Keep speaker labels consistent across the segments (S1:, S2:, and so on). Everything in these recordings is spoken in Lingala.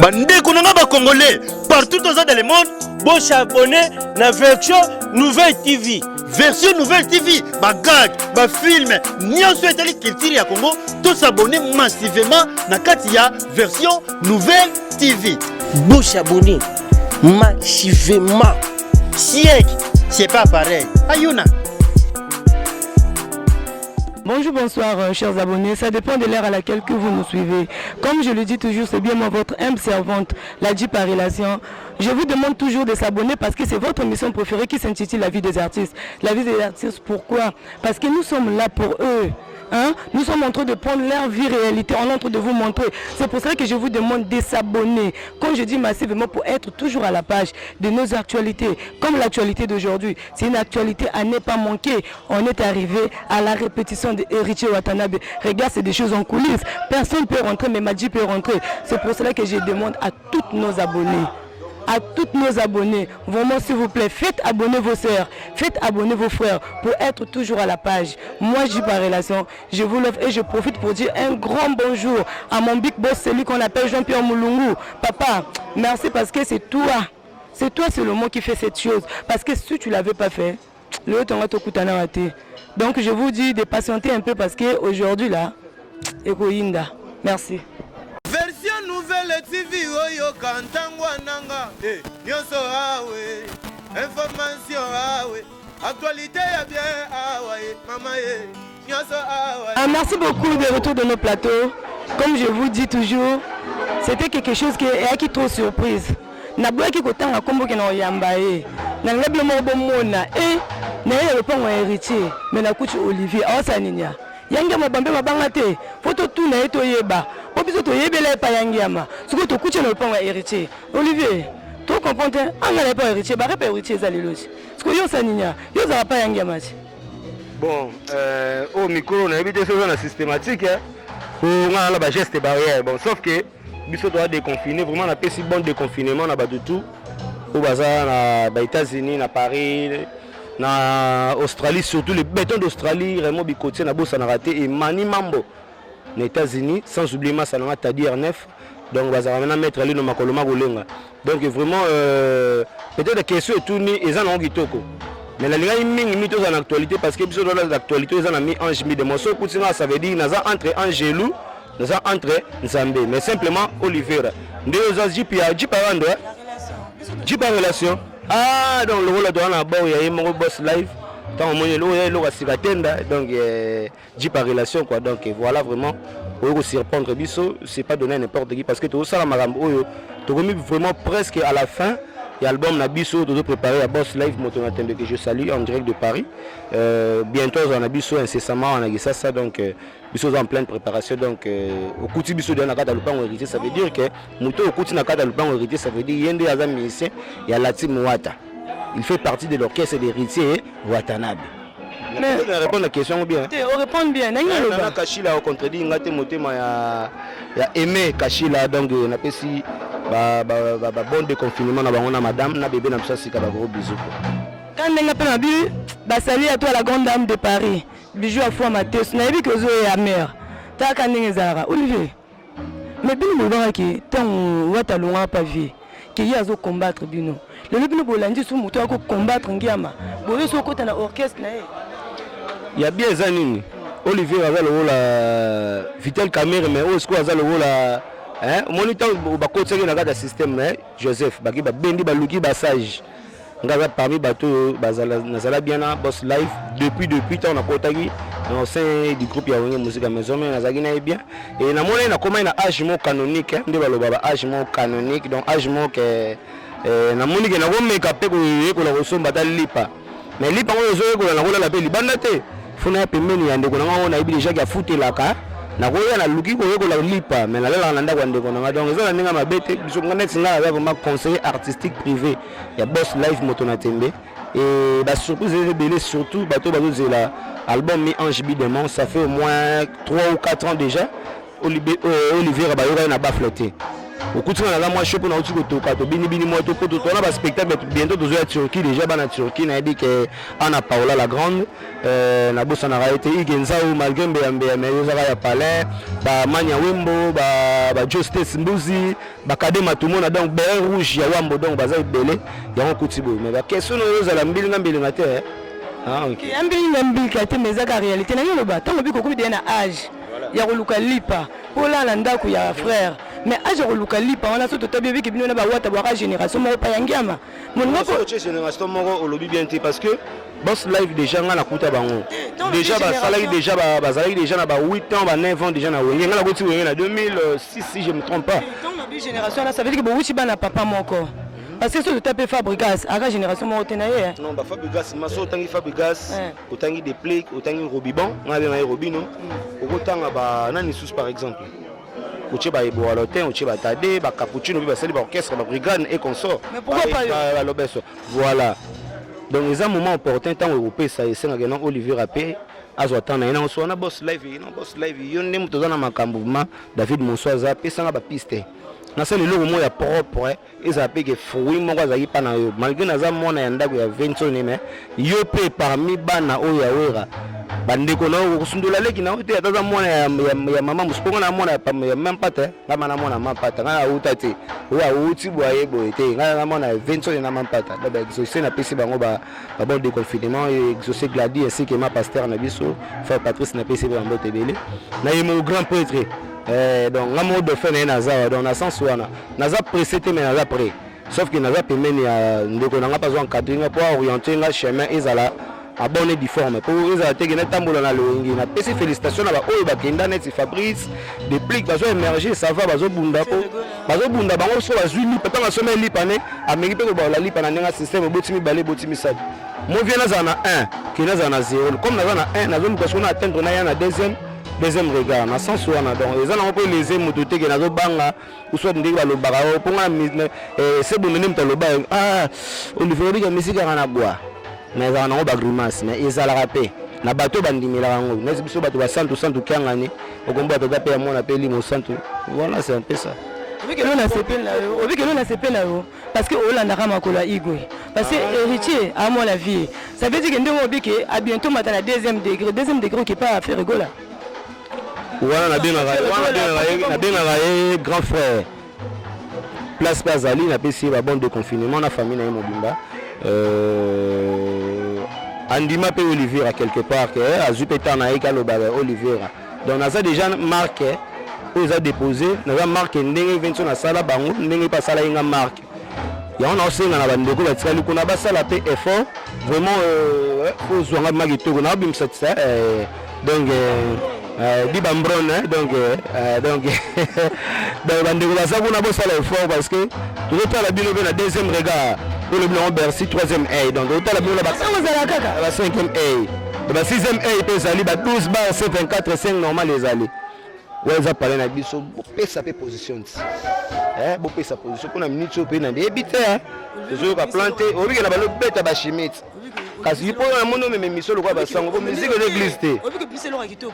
S1: bandeko na ba congolais partout dans le monde bon s'abonner na version nouvelle TV. Version nouvelle TV, ba gag, ba film, nyonso etali culture ya Congo, tous s'abonner massivement na kati ya version nouvelle TV. Bon s'abonner massivement. Siècle, c'est pas pareil. Ayuna.
S2: Bonjour, bonsoir chers abonnés, ça dépend de l'heure à laquelle que vous nous suivez. Comme je le dis toujours, c'est bien moi votre humble servante, la J par relation. Je vous demande toujours de s'abonner parce que c'est votre émission préférée qui s'intitule La vie des artistes. La vie des artistes, pourquoi? Parce que nous sommes là pour eux. Hein? Nous sommes en train de prendre leur vie réalité, on est en train de vous montrer. C'est pour ça que je vous demande de s'abonner. Comme je dis massivement, pour être toujours à la page de nos actualités. Comme l'actualité d'aujourd'hui, c'est une actualité à ne pas manquer. On est arrivé à la répétition de Héritier Watanabe. Regarde, c'est des choses en coulisses. Personne ne peut rentrer, mais Madji peut rentrer. C'est pour cela que je demande à tous nos abonnés. À tous nos abonnés, vraiment s'il vous plaît, faites abonner vos sœurs, faites abonner vos frères pour être toujours à la page. Moi, J par relation, je vous l'offre et je profite pour dire un grand bonjour à mon big boss, celui qu'on appelle Jean-Pierre Moulungu. Papa, merci parce que c'est toi seulement qui fait cette chose. Parce que si tu ne l'avais pas fait, l'autre on va te coûter. Donc je vous dis de patienter un peu parce qu'aujourd'hui là, Ekoinda. Merci.
S3: Version nouvelle TV oyo kantangwa nanga nyonso awe information awe actualité ya bien awe mama nyonso awe.
S2: Merci beaucoup de retour de nos plateaux. Comme je vous dis toujours, c'était quelque chose qui est trop surprise. Naboya ki kotanga kombo ke na oyamba na ngablo mo bomona na yele pongo héritier mais na kuchi Olivier awasa ninya yangi mabambe mabanga te photo tout na eto yeba po biso to yebela pa yangi ama siko to kuchi na pongo héritier Olivier to comprendre anga pas héritier ba pas héritier za leloji siko yo saninya yo za pa yangi ama
S4: bon au micro na ebité ça na systématique pour nga la ba geste barrière bon sauf que biso doit déconfiner vraiment na pesi bon déconfinement na ba de tout au bazar na États-Unis na Paris na Australie surtout les bétons d'Australie vraiment bikotier na bossa na raté et Mani Mambo na États-Unis sans oublier ma salama Tadir 9 donc bazar maintenant mettre ali no makoloma golenga donc vraiment peut-être la question est tournée et ça non kitoko mais la linga mingi mito en actualité parce que biso dans l'actualité ils en a mis ange mi de morceau kutinga ça veut dire naza entre Angelou naza entre Nzambe mais simplement Oliveira ndio za J par relation. Ah, donc le rôle de la barre, il y a un boss live. Tant au moins, il y a le donc J par relation quoi. Donc voilà vraiment, pour aussi répondre biso, c'est pas donner n'importe qui parce que tout ça la maram, tu remis vraiment presque à la fin. Et l'album Nabiso, tout préparé à Boss Live Motonatembe que je salue en direct de Paris. Bientôt on a Biso incessamment on a ça donc Biso en pleine préparation donc au Kouti Biso de Nakata Lupango héritier ça veut dire que Mouto au Kouti Nakata Lupango héritier ça veut dire Yende Azam musicien il y a la team Wata. Il fait partie de l'orchestre d'héritier Watanabe. Mais on répond à la question bien.
S2: On répond bien.
S4: On a Kachila au contredit ngate motema ya aimé Kachila donc on appelle si bon déconfinement na madame na bébé na ça c'est un gros bisou.
S2: Quand on a pris un salut à toi la grande dame de Paris. Bijou à foi Mathieu, na yebi que zo ya mère. Ta kaninga zara Olivier. Mais bien le voir qui tant wata longa pas vie qui y a zo combattre bino. Le bino bolandi sou muto ko combattre ngiama. Boyo so ko na orchestre na ye.
S4: Il y a bien zanini. Olivier avait le rôle Vitel Camer mais au squad a le rôle au moniteur ba côté na gada système Joseph baki ba bendi ba luki ba sage. Ngaza parmi bateau bazala nazala bien na boss live depuis tant na kotaki dans sein du groupe ya wenge musique maison mais nazaki na bien et na mona na comment na âge mo canonique nde ba loba âge mo canonique donc âge mo que na moni ke na ko make up ko la ko somba lipa mais lipa ngo zo ko na ko la pe libanda te funa pembeni ya ndeko na ngo na ibi déjà ya futelaka na koya na luki ko ko la lipa mais na lela na ndako ndeko na donc ezala ninga mabete biso ngane tsinga avec vraiment conseiller artistique privé ya Boss Live Motonatembe et la surprise est belé surtout bateau bazozela album Mi Ange Bidemon ça fait au moins 3 ou 4 ans déjà Olivier Rabayoka na bafleté okuti na moi shop na uti kotoka to bini moi to poto to na ba spectacle bientôt to à Turquie déjà ba na Turquie na dit que Ana Paola la grande na bossa na raité igenza ou malgré mbembe mais yozaka ya palais ba manya wimbo ba justice mbuzi ba kadema tout monde donc beret rouge ya wambo donc baza belé ya on kuti bo mais ba question no yozala mbili ngate ah OK
S2: mbili kate mais za réalité na yolo ba tango biko ko na âge ya koluka lipa pola na ndako ya frère mais âge koluka lipa on a surtout tobi biki bino na ba wata ba génération mo pa yangiama mon ngoko
S4: génération moko olobi bien parce que boss live déjà ngana kuta bango déjà ba salari déjà ba salari déjà na ba 8 ans ba 9 ans déjà na wenge ngala kuti wenge na 2006 si je me trompe pas
S2: donc la génération là ça veut dire que bo wuchi bana papa moko parce que si tu tapes Fabrigas à la génération mo tenaye
S4: non ba Fabrigas maso tangi Fabrigas otangi des pliques otangi Robibon on avait un Robino okotanga ba nani sous par exemple oche ba ebo alotin oche ba tade ba cappuccino ba sali ba orchestre ba brigade et consort
S2: mais pourquoi pas
S4: lobeso voilà donc les moments importants tant européen ça et senga non Olivier Rappé azotana ina so na boss live yo ndem tozana makambuma David Monswaza pesanga ba piste na sali logo mo ya propre eza peke fruit moko azaki pa na yo malgré naza mona ya ndako ya 20 mais yo pe parmi bana o ya wera bandeko na kusundula leki na ote ataza mona ya mama musiponga na mona ya même pata ngama na mona mapata ngana utati wa uti boye boye te ngana na mona 20 na mapata donc exaucer na pesi bango ba bon déconfinement exaucer Gladi ainsi que ma pasteur na biso frère Patrice na pesi bango tebele na yemo grand prêtre donc ngamo de faire na za donc na sens wana naza pressé te mais naza prêt sauf que naza pemeni ya ndeko na nga pas encadrer pour orienter nga chemin ezala abonné difforme pour ezala te gena tambola na loingi na pesi félicitations na ba oyo ba kenda net Fabrice des pliques bazo émerger ça va bazo bunda po bazo bunda bango so bazui lipa tanga somé lipa ne amengi pe ko ba la lipa na ndenga système botimi balé botimi sa mo vient na 1 qui na 0 comme na 1 na zone parce qu'on atteindre na ya na deuxième regard na sens wana donc ils ont pas les mototé que nazo banga ou soit ndiki ba lobaka o ponga c'est bon même ta loba ah Olivier Bika misika kana bois mais ça na ba grimace mais ils ala rapé na bato bandimela bango na biso bato ba santu kangani okomba to taper mon appel mo santu voilà c'est un peu ça
S2: obi que nous na sepela yo parce que Hollande a makola igwe parce que héritier à moi la vie ça veut dire que ndemo obi que à bientôt matin na deuxième degré qui pas faire rigola.
S4: Voilà, na grand frère place Pazali na pesi ba bon de confinement na famille na mobimba andima pe Olivier à quelque part que azupeta na eka lo ba Olivier donc naza déjà marqué ils a déposé naza marqué ndenge vingt na sala bango ndenge pas sala inga marque ya on a aussi na bandeko ba tsali kuna ba sala pe effort vraiment faut zonga magito na bim satsa donc Diba Mbron donc bandeko la sabuna bo sala effort parce que tout le la bino na deuxième regard pour le blanc Bercy troisième A donc tout la bino la cinquième A la sixième A pe zali ba 12 bar 724 5 normal les allées ouais ça parler na biso pesa pe position bo pesa position kuna minute pe na débité je vais planter obi ke na ba lo beta ba chimite kasi il faut un monde même mission le quoi ba sango musique d'église té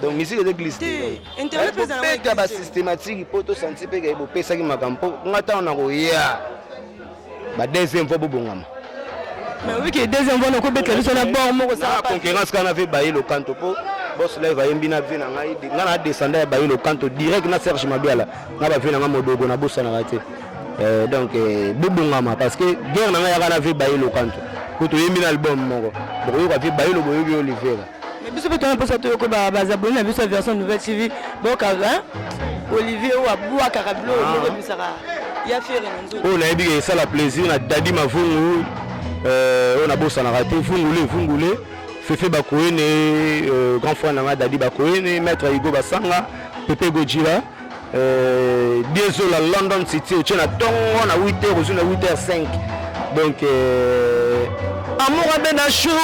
S4: donc musique d'église té
S2: internet
S4: peut ba systématique pour to sentir pe ke bo pesa ki makampo ngata na ko ya ba deuxième fois bo bongama
S2: mais oui que deuxième fois na ko betela so na bon moko ça
S4: concurrence kana fait bailler le canto po boss live ayembi na vie na ngai ngana descendre bailler le canto direct na Serge Mabiala na ba vie na modogo na bossa na raté donc bobongama parce que guerre na ngai kana fait bailler le canto ko to yembi na album moko bo yo ka fait bailler le boyobi Olivier
S2: mais biso peut on peut ça to ko ba abonné na biso version nouvelle TV donc Olivier ou abua karablo moko bisaka ya faire nzo
S4: on a dit ça la plaisir na Dadi Mavungu on a bossé na raté fungule Fefe Bakoene grand frère na Dadi Bakoene maître Igo Basanga Pepe Gojira désolé London City au na tongo na 8h au na 8h05 donc amour à Benachou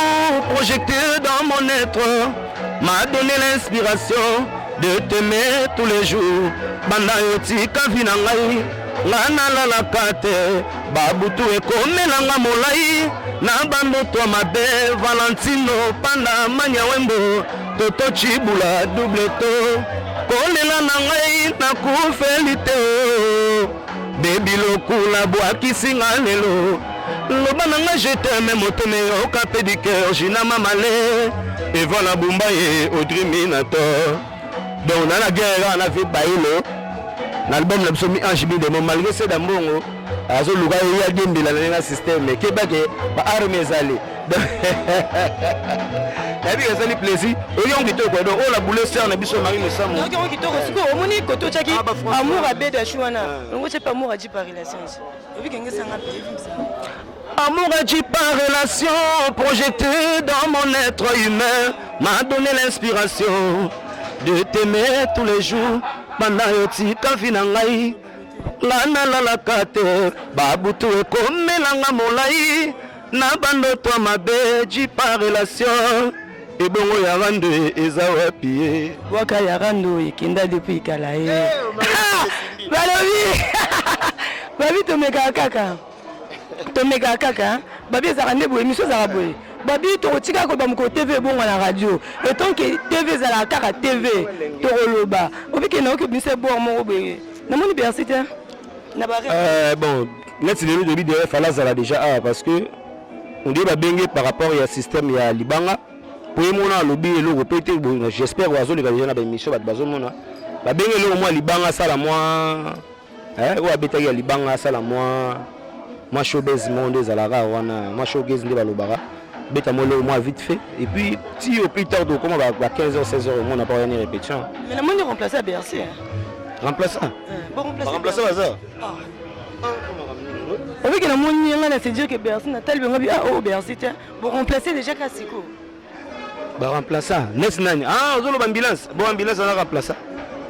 S4: projecté dans mon être m'a donné l'inspiration de t'aimer tous les jours banda yoti kavina ngai ngana la kate babutu ekomelanga molai na bando to mabe Valentino panda manya wembo toto chibula double to kolela na ngai na kufelite Baby lokula bwakisinga lelo loba nanga je t'aime moteme okape du cœur jina mamale et voilà Bumbaye Audrey Minator donc na la guerre na fait bailo l'album na biso mi ange bi de mon malgré c'est d'ambongo azo luga ya dembela na système ke bake ba arme zali et puis ça lui plaisir et on dit quoi donc on la boule sœur na biso Marie Mesamo
S2: donc on kitoko siko omoni koto chaki amour abeda chouana on c'est pas amour a dit par relation et puis kenge sanga
S4: amour a dit par relation projeté dans mon être humain m'a donné l'inspiration de t'aimer tous les jours pendant yotika vinangai lana la kate babutu ekomelanga molai na bando toi mabe ji par relation et bongo ya rando eza wapi
S2: waka ya rando ikinda depuis kala babi tomeka kaka babi ezaka nde boye émission ezaka boye babi tokotika ko bamuko TV bongo na radio et tant que TV ezala kaka TV tokoloba obike na oki bise bo moko boye namoni Bercy te na bare
S4: bon net le de vidéo fala zala déjà parce que on dit ba bengue par rapport au système ya libanga pour mona lobby et le répéter j'espère oiseau les gars na ba émission ba bazo mona ba bengue le moi libanga sala moi ou abeta ya libanga sala moi showbiz monde zalara wana moi showbiz ndi balobara beta molo moi vite fait et puis si au plus tard comment va 15h 16h on n'a pas rien répétition
S2: mais la monde remplacer à Bercy
S4: remplaçant
S2: bon
S4: remplacer bazar
S2: avec la monde ngana c'est dire que Bercy na tel benga bi oh Bercy pour remplacer déjà Kasiko
S4: ba remplaçant next nani ozolo ambulance bon ambulance na remplaçant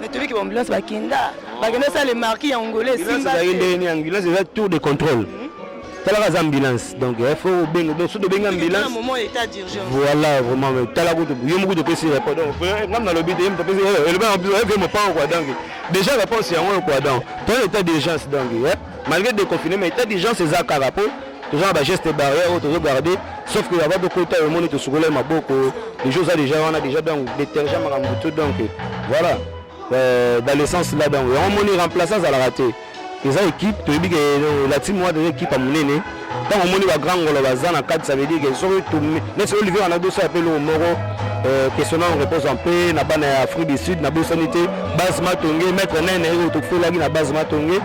S2: mais tu veux que ambulance ba kinda ba kena ça les marquis angolais
S4: simba ambulance c'est tour de contrôle la ambulance donc il faut bien ambulance
S2: moment état d'urgence
S4: voilà vraiment tala ko yo mo ko de pesi répondre ngam na lobby de me pesi le ba me pas quoi donc déjà réponse c'est en quoi donc dans l'état d'urgence donc malgré déconfiné mais état d'urgence c'est ça carapo toujours ba geste barrière ou toujours garder sauf que y a beaucoup de temps le monde te soulever ma beaucoup les choses a déjà on a déjà donc détergent marambuto donc voilà dans le sens là donc on monnaie remplaçant à la rater les équipes tu dis que la team moi de l'équipe à monnaie dans on monnaie va grand ngolo bazana 4 ça veut dire que sur tout mais c'est Olivier on a dossier appelé au Moro questionnant repose en paix na bana Afrique du Sud na bosanité base matongé mettre nene et tout fait là na base matongé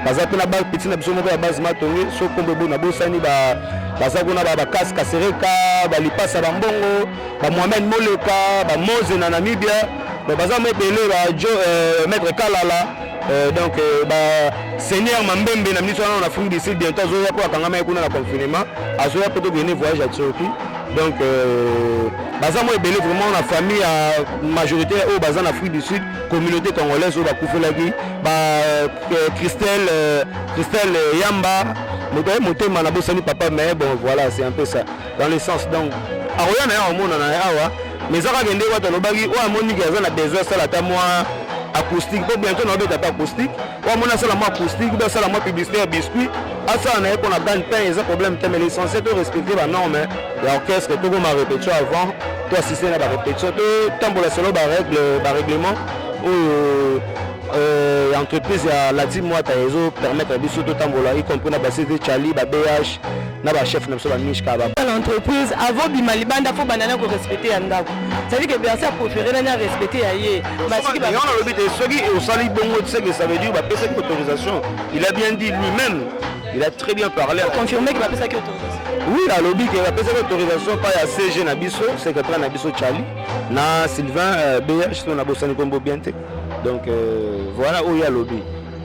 S4: baza pe na base petit na biso moko ya base matongé so kombo bo na bosani ba baza kuna ba casque sereka ba lipasa ba mbongo ba Mohamed Moleka ba Moze na Namibia ba baza mebele ba maître Kalala donc Seigneur Mambembe na ministre na Afrique du Sud bientôt azoya ko akanga kuna na confinement azoya ko to gagner voyage à Turquie donc baza mo ebele vraiment na famille majorité au baza na Afrique du Sud communauté congolaise au ba kufelaki ba Christelle Yamba motema na bosani papa mais bon voilà c'est un peu ça dans le sens donc aroya na ya mona na awa mais ça gende wa talobaki o amoni ki aza na besoin ça la ta moi acoustique pour bientôt on va pas acoustique ou mon asala moi acoustique ou asala moi publicité biscuit asa na ko na gagne pain et ça problème mais l'essentiel de respecter la norme l'orchestre tout comme ma répétition avant toi assister à la répétition tout tambola solo ba règlement ou entreprise ya la team moi ta réseau permettre à biso tout tambola y compris na base de Charlie ba BH na ba chef na biso ba Mishka ba
S2: l'entreprise avant bimalibanda faut banana ko respecter andako ça veut dire que Bercy a préféré na respecter aye
S4: masiki ba on a l'obité soki au sali bongo tu sais que ça veut dire ba pesa autorisation il a bien dit lui-même il a très bien parlé
S2: confirmé qu'il va pesa autorisation
S4: oui la lobby qui va pesa autorisation pas ya CG na biso secrétaire na biso Charlie na Sylvain BH on a bossé combo bien donc voilà où il y a lobby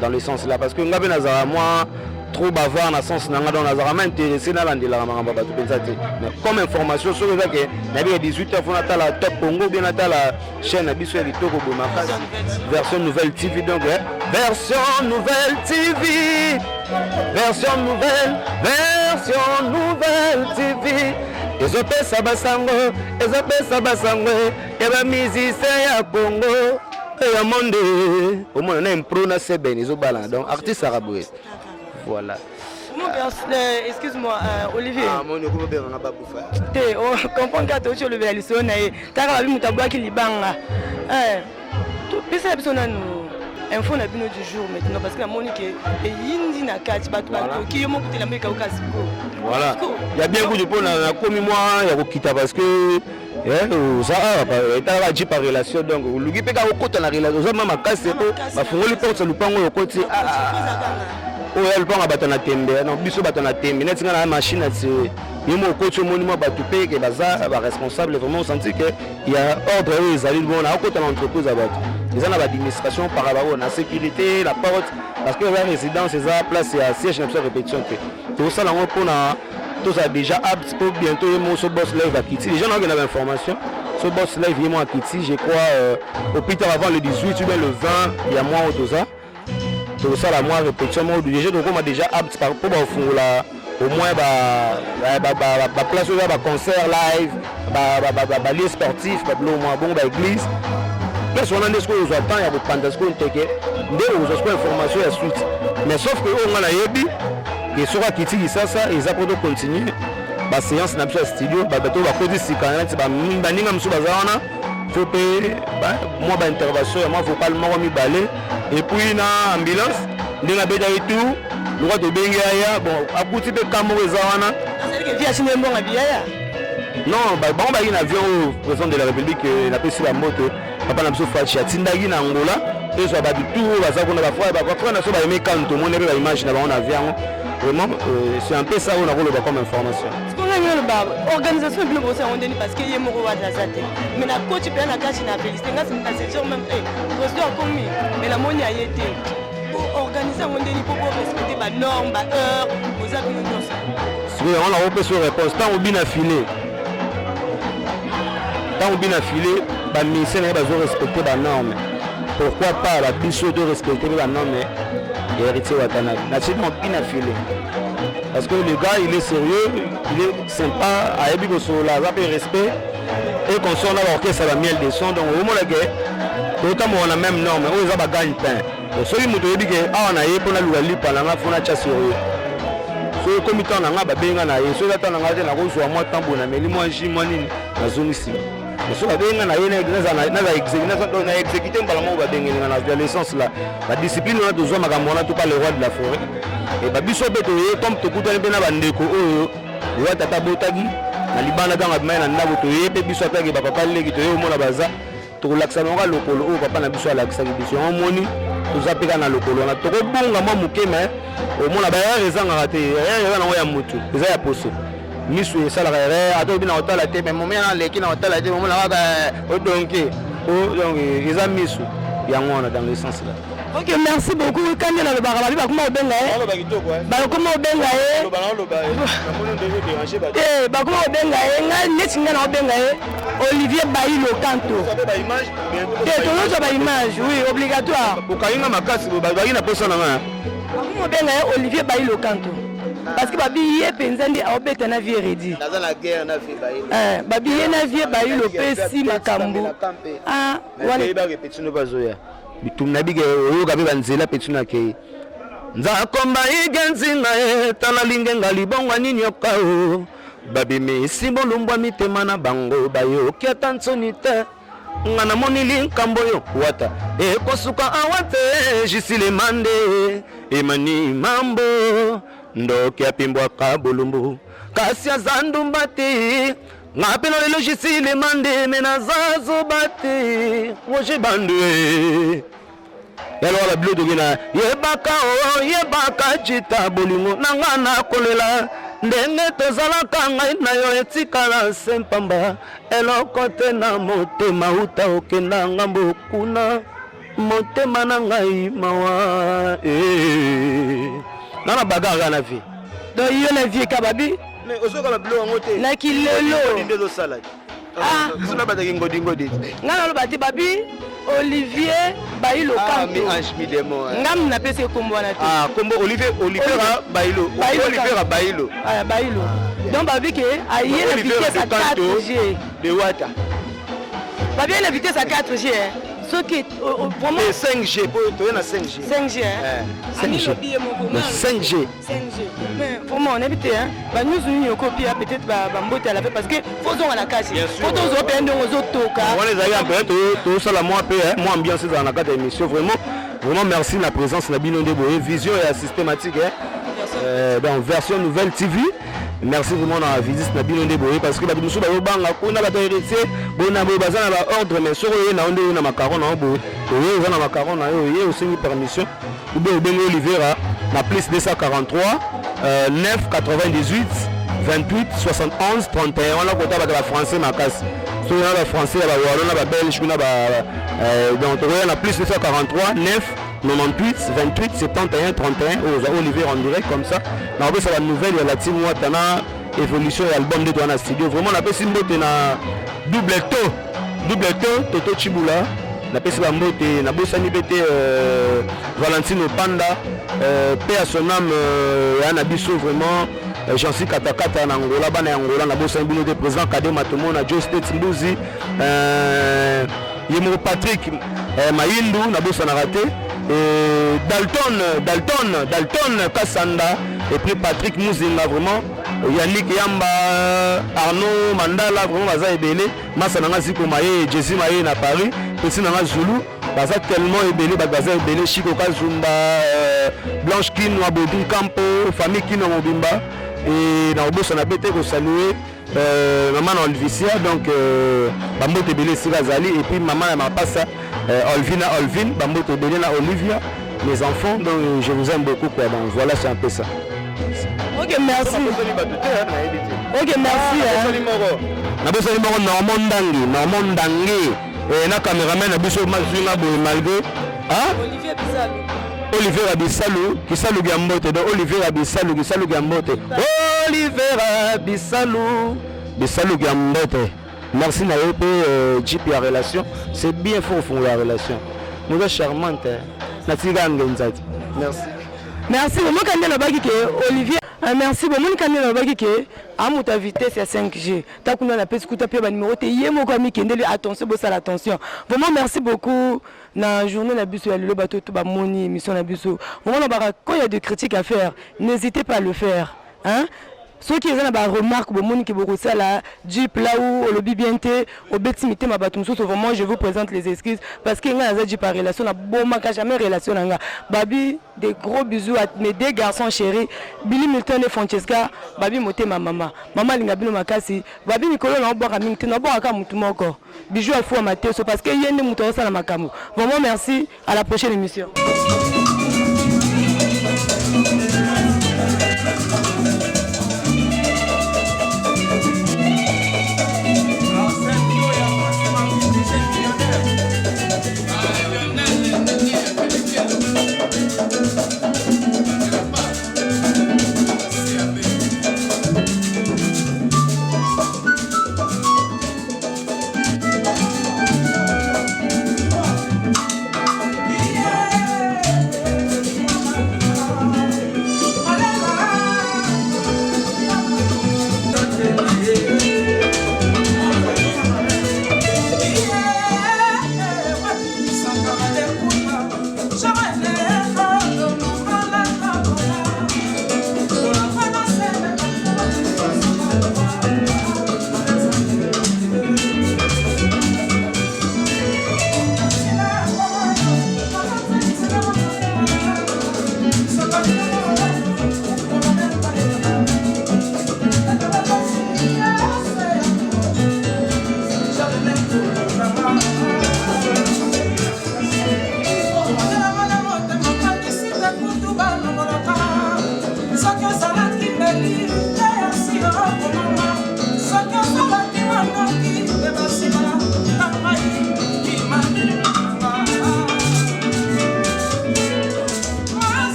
S4: dans le sens là parce que ngabe nazara moi trop bavard dans le sens nanga dans nazara m'intéressé na landela ngamba ba tout pensa mais comme information sur ça que na bien 18h faut na la top Congo bien na la chaîne na biso ya bitoko bomaka version nouvelle TV donc version nouvelle TV version nouvelle TV ezopesa basango eba musicien ya Congo et à monde au moins on a un pro na seben ils ont balance donc artiste arabe voilà
S2: excuse-moi Olivier
S4: mon ko be on a pas bouffé
S2: te on comprend que tu lever la leçon na ta ka bi mutabwa ki libanga tu pesa biso nanu info na bino du jour maintenant parce que la monique et yindi na kati ba qui yo moko tela meka okasi ko.
S4: Voilà. Il y a bien beaucoup de points na komi moi ya ko kita parce que ça a dit par relation donc lugi pe ka okota na relation ça mama kasi ko ba fungoli porte sa lupango okoti oyo lupango batana tembe non biso batana tembe netinga na machine ati yemo okoti monimo batu pe ke baza ba responsable vraiment on sentit que il y a ordre aux alliés bon na okota na entreprise abatu ils en a l'administration par rapport à la sécurité la porte parce que la résidence c'est ça place et à siège de répétition tout ça là on a tout ça déjà apte pour bientôt mon ce boss live à Kitty les gens ont une information ce boss live est moi à Kitty je crois au plus tard avant le 18 ou bien le 20 il y a moi au tout ça la moi répétition moi déjà donc on a déjà apte par pour la au moins bah place où il y a bah concert live bah lieu sportif bah bon bah église place on a des choses aux attend il y a des pandasco intégrer des aux informations à suite mais sauf que on a yebi et sur Kitty ça ils apportent continuer ba séance na biso studio ba bato ba kodi sikana ti ba ninga msu bazana faut payer moi ba intervention moi vocal moko mi balé et puis na ambulance ndinga beda et tout le roi de bengaya bon akuti be kamo ezawana
S2: c'est que via chine mbonga biaya
S4: non ba bon ba ina avion au président de la République la pesi la moto papa na biso fachi atindaki na Angola et so ba du tout baza kona ba frère na so ba yeme kanto mona be ba image na ba on avion vraiment c'est un peu ça on a rôle comme information
S2: ce qu'on a eu le organisation plus grosse on dit parce que yemo wa dazate mais na coach pe na kachi na féliciter nga c'est section même président comme mais la monia yete organiser on dit pour respecter ba norme ba heure aux avions
S4: oui on a repéré sur réponse tant au bien affilé ba ministère ba zo respecter ba norme pourquoi pas la biso de respecter la norme héritier Watanabe naturellement bien affilé parce que le gars il est sérieux il est sympa à ebi sur la respect et qu'on soit là orchestre à la miel des sons donc au moment là que autant on a même norme on va gagner pain donc celui moto ebi que ah on a yé pour la luali par la fona cha sérieux so comme temps na ba benga na yeso la tana ngate na ko zo moi tambo na meli moi ji moi nini na zone ici mais so la benga na yene na exécuter mbala mo ba benga na la licence là la discipline on a besoin makamona tout pas le roi de la forêt et ba biso beto ye comme to kutana bena bandeko oyo yo tata botagi na libana dans mai na ndabo to ye pe biso ataki ba papa leki to yo mona baza to relaxa nga lokolo o papa na biso alaxa biso on moni to zapeka na lokolo na to ko bonga mo mukema au moins la barrière est en raté rien na ya mutu eza ya poso misu esala rere ato bina otala te mais moment na leki na otala te moment la ba donc eza misu yango na dans le sens là.
S2: Ok, merci beaucoup. Quand il y a le barabara, comment on benga comment on benga comment on benga Olivier Baillo Canto. Image, oui, obligatoire. Comment on benga Olivier Baillo Canto. Parce que babi yé penzandi a obeta na vie redi.
S3: Dans la guerre na vie Baillo.
S2: Babi yé na vie Baillo pesi makambo. Ah,
S4: wala ba répéter no bazoya. Bitumna bige oyoka be banzela petuna ke nza komba igenzinga tala lingenga libongwa nini okao babi me simbolumbwa mitema na bango bayo kiata ntsoni te ngana monili nkambo yo wata e kosuka awate jisile mande emani mambo ndoki apimbwa kabulumbu kasi azandu mbati ngapelo lelo jisile mande menazazo bati woje bandwe yalo la bleu de gina yebaka jita bolingo nanga na kolela ndenge tozalaka ngai na yo etikala sempamba eloko te na motema uta okenda ngambo kuna motema na ngai mawa nana bagara na vie
S2: donc yo na vie kababi
S4: mais ozoka la bleu ngote
S2: na kilelo
S4: ndezo salade ah sona bataki ngodi
S2: ngana lo bati babi Olivier Baillo Canto. Ngam na pese kombo na te.
S4: Ah, kombo Olivier Baillo. Olivier Baillo.
S2: Ah, Baillo. Donc babi ke aye la vitesse à 4G.
S4: De wata.
S2: Babi la vitesse à 4G. Ce qui vraiment
S4: 5G pour toi na 5G.
S2: 5G.
S4: 5G.
S2: Mais vraiment on habite hein. Ba nous une copie peut-être ba mbote à la parce que faut on la casse. Faut on opende on zo toka.
S4: On les a un peu tout ça la moi peu moi ambiance dans la carte émission vraiment Vraiment merci de la présence de la Bino Deboé. Vision et systématique. Dans version nouvelle TV. Merci vraiment à la visite de la Bino Deboé parce que nous sommes on a héritier, on a ordre, mais sur eux, on a macaron, on a macaron, on a aussi une permission. Ou bien Oliveira, la plus 243 9 98 28 71 31. On a côté avec la français ma casse. Sur la français, la wallon, la belge, donc on a plus 243 9 98 28 71 31 aux Olivier en direct comme ça. On a la nouvelle il y a la team Watana évolution et album de toi dans studio. Vraiment on a fait une double to Toto Chibula. On a fait la mbote na bosani bete Valentino Panda paix à son âme Yana Bisso vraiment Jansi Katakata na Angola bana Angola na bosani bino de président Kade Matomo na Joe State Mbuzi Yemo Patrick Mayindu na bosana raté Dalton Kassanda et puis Patrick Mouzinga vraiment Yannick Yamba Arnaud Mandala vraiment baza ebele masa nanga ziko maye Jesse maye na Paris petit nanga Zulu baza tellement ebele baza ebele Chico Kazumba Blanche Kino Abodou Campo famille Kino Mobimba et na oboso na bete ko saluer maman Olvicia donc bambote ebele Sirazali et puis maman ya mapasa Olvin bambote ebele na Olivia mes enfants donc je vous aime beaucoup quoi donc voilà c'est un peu ça.
S2: Ok, merci. Ok, merci.
S4: Nabosali moko Normand Dangi et na caméraman na biso mazuinga boy malgré Olivier Abissalou qui salue Gambote donc Olivier Abissalou qui salue Gambote. Olivier Abissalou Gambote. Merci na yope JP la relation, c'est bien fort la relation. Nous sommes charmante. Merci.
S2: Merci. Olivier. Merci beaucoup. Mon candidat là-bas qui à mon vitesse à 5G. T'as qu'on a la peste coûte à pied numéro T. Hier mon ami qui est attention, bossa l'attention. Vraiment merci beaucoup. Na journée la bus le bateau tout bas moni mission la bus. Vraiment quand il y a des critiques à faire, n'hésitez pas à le faire. Hein? Ceux qui ont des remarques, qui beaucoup ça là, Jeep là où le bibienté, au bétimité ma batumso, vraiment je vous présente les excuses parce qu'il y a un Jeep par relation, na bon manque jamais relation nga. Babi des gros bisous à mes deux garçons chéris, Billy Milton et Francesca, Babi moté ma maman, maman lingabino makasi, Babi Nicolas na boire mingi, na boire aka mutu moko. Bijou à fou à ma tête parce qu'il y a des moutons ça na makamu. Vraiment merci, à la prochaine émission.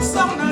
S5: Song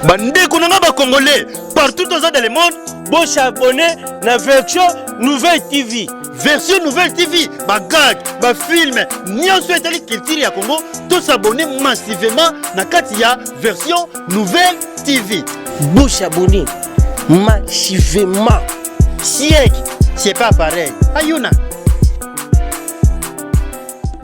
S1: Bandeko nanga ba Congolais partout dans le monde, bon s'abonner na version Nouvelle TV. Version Nouvelle TV, ba gag, ba film, nyonso etali culture ya Congo, tous s'abonner massivement na kati ya version Nouvelle TV.
S5: Bon s'abonner massivement.
S1: Siècle, c'est pas pareil. Ayuna.